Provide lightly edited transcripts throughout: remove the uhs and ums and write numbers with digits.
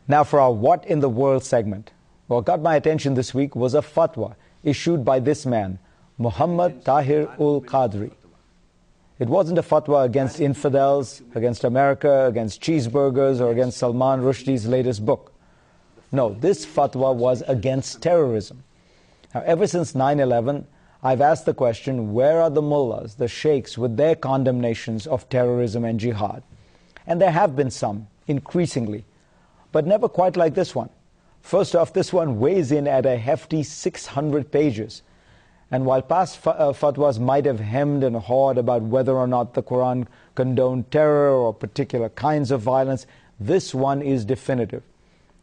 Now for our What in the World segment. What got my attention this week was a fatwa issued by this man, Muhammad Tahir ul-Qadri. It wasn't a fatwa against infidels, against America, against cheeseburgers, or against Salman Rushdie's latest book. No, this fatwa was against terrorism. Now, ever since 9/11, I've asked the question, where are the mullahs, the sheikhs, with their condemnations of terrorism and jihad? And there have been some, increasingly, but never quite like this one. First off, this one weighs in at a hefty 600 pages. And while past fatwas might have hemmed and hawed about whether or not the Quran condoned terror or particular kinds of violence, this one is definitive.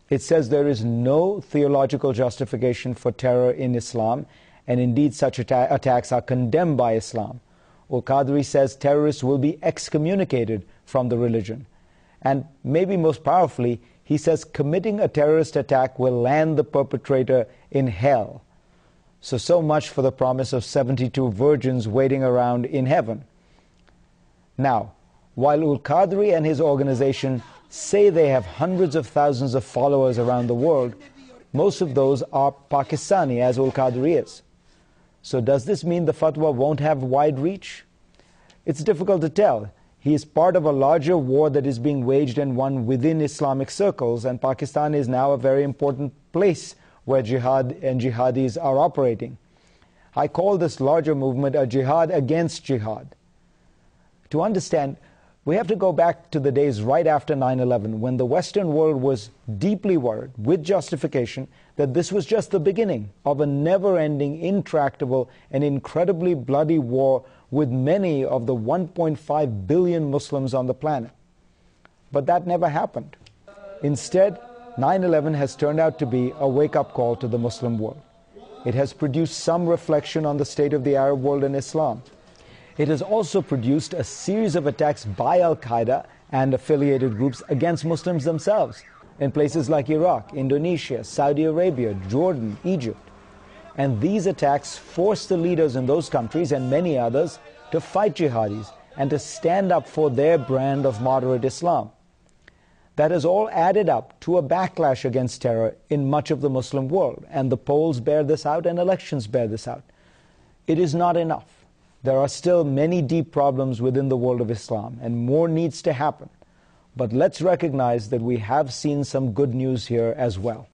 It says there is no theological justification for terror in Islam, and indeed such attacks are condemned by Islam. Al-Qadri says terrorists will be excommunicated from the religion. And maybe most powerfully, he says committing a terrorist attack will land the perpetrator in hell. So much for the promise of 72 virgins waiting around in heaven. Now, while Al-Qadri and his organization say they have hundreds of thousands of followers around the world, most of those are Pakistani, as Al-Qadri is. So does this mean the fatwa won't have wide reach? It's difficult to tell. He is part of a larger war that is being waged and won within Islamic circles, and Pakistan is now a very important place where jihad and jihadis are operating. I call this larger movement a jihad against jihad. To understand, we have to go back to the days right after 9/11, when the Western world was deeply worried, with justification, that this was just the beginning of a never-ending, intractable, and incredibly bloody war with many of the 1.5 billion Muslims on the planet. But that never happened. Instead, 9/11 has turned out to be a wake-up call to the Muslim world. It has produced some reflection on the state of the Arab world and Islam. It has also produced a series of attacks by Al-Qaeda and affiliated groups against Muslims themselves in places like Iraq, Indonesia, Saudi Arabia, Jordan, Egypt. And these attacks force the leaders in those countries and many others to fight jihadis and to stand up for their brand of moderate Islam. That has all added up to a backlash against terror in much of the Muslim world, and the polls bear this out and elections bear this out. It is not enough. There are still many deep problems within the world of Islam, and more needs to happen. But let's recognize that we have seen some good news here as well.